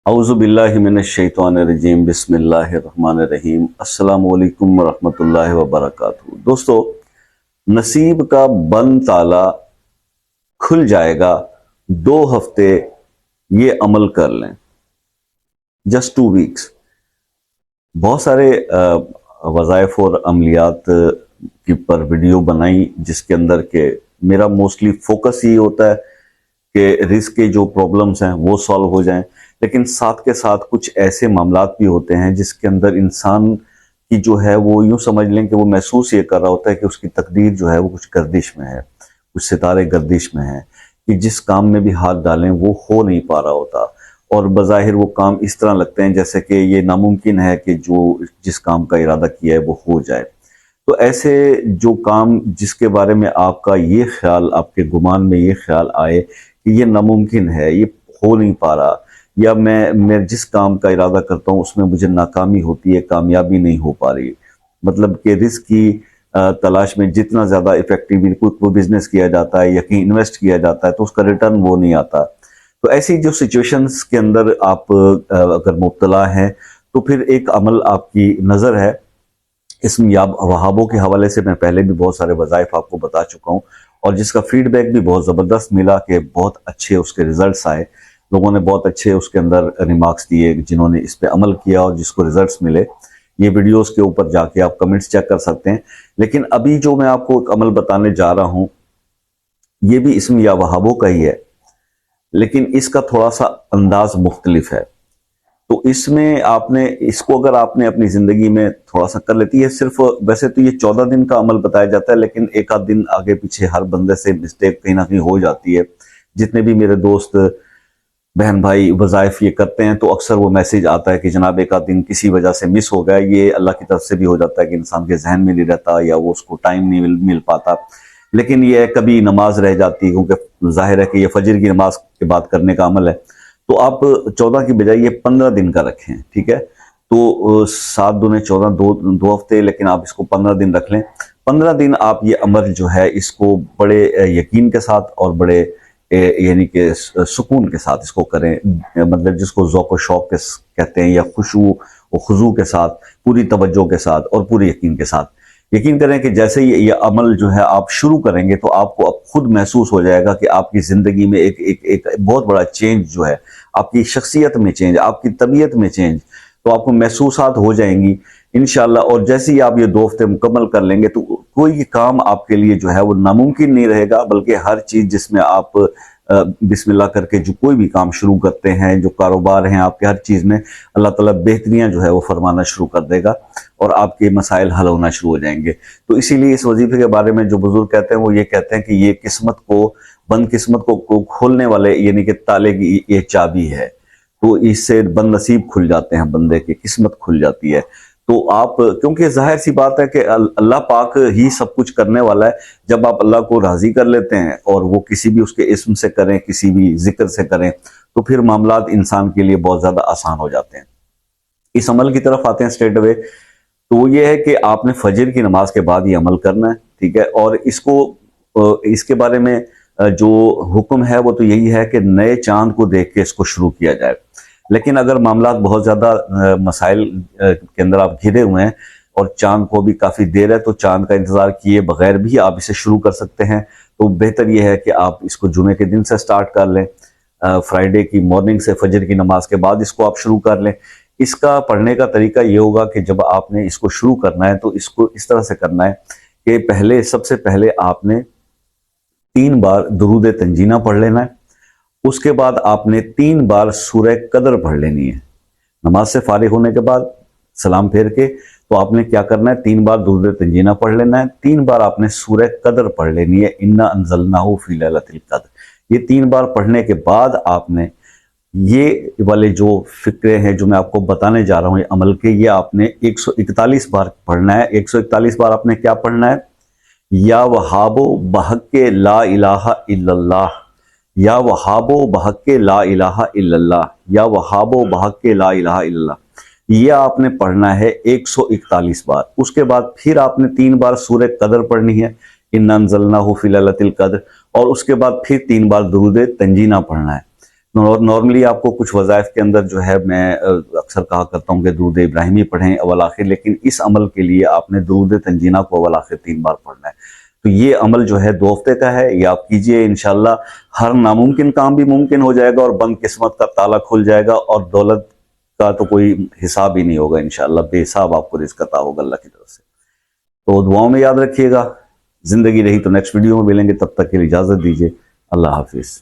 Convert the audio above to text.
اعوذ باللہ من الشیطان الرجیم بسم اللہ الرحمن الرحیم السلام علیکم ورحمۃ اللہ وبرکاتہ۔ دوستو، نصیب کا بند تالا کھل جائے گا، 2 ہفتے یہ عمل کر لیں، جسٹ 2 ویکس۔ بہت سارے وظائف اور عملیات کی پر ویڈیو بنائی جس کے اندر کہ میرا موسٹلی فوکس یہ ہوتا ہے کہ رزق کے جو پرابلمز ہیں وہ سالو ہو جائیں، لیکن ساتھ کے ساتھ کچھ ایسے معاملات بھی ہوتے ہیں جس کے اندر انسان کی جو ہے وہ یوں سمجھ لیں کہ وہ محسوس یہ کر رہا ہوتا ہے کہ اس کی تقدیر جو ہے وہ کچھ گردش میں ہے، کچھ ستارے گردش میں ہیں، کہ جس کام میں بھی ہاتھ ڈالیں وہ ہو نہیں پا رہا ہوتا، اور بظاہر وہ کام اس طرح لگتے ہیں جیسے کہ یہ ناممکن ہے کہ جس کام کا ارادہ کیا ہے وہ ہو جائے۔ تو ایسے جو کام جس کے بارے میں آپ کا یہ خیال، آپ کے گمان میں یہ خیال آئے کہ یہ ناممکن ہے، یہ ہو نہیں پا رہا، یا میں جس کام کا ارادہ کرتا ہوں اس میں مجھے ناکامی ہوتی ہے، کامیابی نہیں ہو پا رہی، مطلب کہ رزق کی تلاش میں جتنا زیادہ ایفیکٹیولی کوئی بزنس کیا جاتا ہے یا کہیں انویسٹ کیا جاتا ہے تو اس کا ریٹرن وہ نہیں آتا۔ تو ایسی جو سچویشنز کے اندر آپ اگر مبتلا ہیں تو پھر ایک عمل آپ کی نظر ہے، اسم یا وہابوں کے حوالے سے میں پہلے بھی بہت سارے وظائف آپ کو بتا چکا ہوں، اور جس کا فیڈ بیک بھی بہت زبردست ملا کہ بہت اچھے اس کے ریزلٹس آئے، لوگوں نے بہت اچھے اس کے اندر ریمارکس دیے جنہوں نے اس پہ عمل کیا اور جس کو ریزلٹس ملے۔ یہ ویڈیوز کے اوپر جا کے آپ کمنٹس چیک کر سکتے ہیں، لیکن ابھی جو میں آپ کو ایک عمل بتانے جا رہا ہوں یہ بھی اسم یا وہابوں کا ہی ہے، لیکن اس کا تھوڑا سا انداز مختلف ہے۔ تو اس میں اس کو اگر آپ نے اپنی زندگی میں تھوڑا سا کر لیتی ہے، صرف ویسے تو یہ 14 دن کا عمل بتایا جاتا ہے، لیکن ایک آدھ دن آگے پیچھے ہر بندے سے مسٹیک کہیں نہ کہیں ہو جاتی ہے۔ جتنے بھی میرے دوست بہن بھائی وظائف یہ کرتے ہیں تو اکثر وہ میسیج آتا ہے کہ جناب ایک آدھ دن کسی وجہ سے مس ہو گیا، یہ اللہ کی طرف سے بھی ہو جاتا ہے کہ انسان کے ذہن میں نہیں رہتا یا وہ اس کو ٹائم نہیں مل پاتا، لیکن یہ کبھی نماز رہ جاتی کیونکہ ظاہر ہے کہ یہ فجر کی نماز کے بعد کرنے کا عمل ہے، تو آپ 14 کی بجائے یہ 15 دن کا رکھیں، ٹھیک ہے؟ تو 7 دونے 14، 2 ہفتے، لیکن آپ اس کو 15 دن رکھ لیں۔ 15 دن آپ یہ عمل جو ہے اس کو بڑے یقین کے ساتھ اور بڑے یعنی کہ سکون کے ساتھ اس کو کریں، مطلب جس کو ذوق و شوق کہتے ہیں، یا خشوع و خضوع کے ساتھ، پوری توجہ کے ساتھ اور پوری یقین کے ساتھ۔ یقین کریں کہ جیسے ہی یہ عمل جو ہے آپ شروع کریں گے تو آپ کو اب خود محسوس ہو جائے گا کہ آپ کی زندگی میں ایک بہت بڑا چینج جو ہے، آپ کی شخصیت میں چینج، آپ کی طبیعت میں چینج، تو آپ کو محسوسات ہو جائیں گی انشاءاللہ۔ اور جیسے ہی آپ یہ 2 ہفتے مکمل کر لیں گے تو کوئی کام آپ کے لیے جو ہے وہ ناممکن نہیں رہے گا، بلکہ ہر چیز جس میں آپ بسم اللہ کر کے جو کوئی بھی کام شروع کرتے ہیں، جو کاروبار ہیں آپ کے، ہر چیز میں اللہ تعالیٰ بہتریاں جو ہے وہ فرمانا شروع کر دے گا اور آپ کے مسائل حل ہونا شروع ہو جائیں گے۔ تو اسی لیے اس وظیفے کے بارے میں جو بزرگ کہتے ہیں وہ یہ کہتے ہیں کہ یہ بند قسمت کو کھولنے والے یعنی کہ تالے کی یہ چابی ہے، تو اس سے بند نصیب کھل جاتے ہیں، بندے کی قسمت کھل جاتی ہے۔ تو آپ، کیونکہ ظاہر سی بات ہے کہ اللہ پاک ہی سب کچھ کرنے والا ہے، جب آپ اللہ کو راضی کر لیتے ہیں اور وہ کسی بھی اس کے اسم سے کریں، کسی بھی ذکر سے کریں، تو پھر معاملات انسان کے لیے بہت زیادہ آسان ہو جاتے ہیں۔ اس عمل کی طرف آتے ہیں اسٹریٹ اوے، تو وہ یہ ہے کہ آپ نے فجر کی نماز کے بعد یہ عمل کرنا ہے، ٹھیک ہے؟ اور اس کے بارے میں جو حکم ہے وہ تو یہی ہے کہ نئے چاند کو دیکھ کے اس کو شروع کیا جائے، لیکن اگر معاملات بہت زیادہ مسائل کے اندر آپ گھرے ہوئے ہیں اور چاند کو بھی کافی دیر ہے، تو چاند کا انتظار کیے بغیر بھی آپ اسے شروع کر سکتے ہیں۔ تو بہتر یہ ہے کہ آپ اس کو جمعے کے دن سے سٹارٹ کر لیں، فرائیڈے کی مارننگ سے فجر کی نماز کے بعد اس کو آپ شروع کر لیں۔ اس کا پڑھنے کا طریقہ یہ ہوگا کہ جب آپ نے اس کو شروع کرنا ہے تو اس کو اس طرح سے کرنا ہے کہ سب سے پہلے آپ نے 3 بار درود تنجینہ پڑھ لینا ہے، اس کے بعد آپ نے 3 بار سورہ قدر پڑھ لینی ہے۔ نماز سے فارغ ہونے کے بعد سلام پھیر کے تو آپ نے کیا کرنا ہے، 3 بار درود تنجینہ پڑھ لینا ہے، 3 بار آپ نے سورہ قدر پڑھ لینی ہے، انا انزلناہ فی لیلۃ القدر۔ یہ 3 بار پڑھنے کے بعد آپ نے یہ والے جو فکرے ہیں جو میں آپ کو بتانے جا رہا ہوں یہ عمل کے، یہ آپ نے 141 بار پڑھنا ہے۔ 141 بار آپ نے کیا پڑھنا ہے؟ یا وہاب بحق لا الہ الا اللہ، یا وہاب بحق لا الہ الا اللہ، یا وہاب بحق لا الہ الا اللہ، یہ آپ نے پڑھنا ہے 141 بار۔ اس کے بعد پھر آپ نے 3 بار سورہ قدر پڑھنی ہے، انا انزلناہ فی لیلۃ القدر، اور اس کے بعد پھر 3 بار درود تنجینہ پڑھنا ہے۔ نارملی آپ کو کچھ وظائف کے اندر جو ہے میں اکثر کہا کرتا ہوں کہ درود ابراہیمی پڑھیں اول آخر، لیکن اس عمل کے لیے آپ نے درود تنجینہ کو اول آخر 3 بار پڑھنا ہے۔ تو یہ عمل جو ہے 2 ہفتے کا ہے، یہ آپ کیجئے، انشاءاللہ ہر ناممکن کام بھی ممکن ہو جائے گا اور بند قسمت کا تالا کھل جائے گا، اور دولت کا تو کوئی حساب ہی نہیں ہوگا انشاءاللہ، بے حساب آپ کو رزق عطا ہوگا اللہ کی طرف سے۔ تو دعاؤں میں یاد رکھیے گا، زندگی رہی تو نیکسٹ ویڈیو میں ملیں گے، تب تک کے لیے اجازت دیجیے، اللہ حافظ۔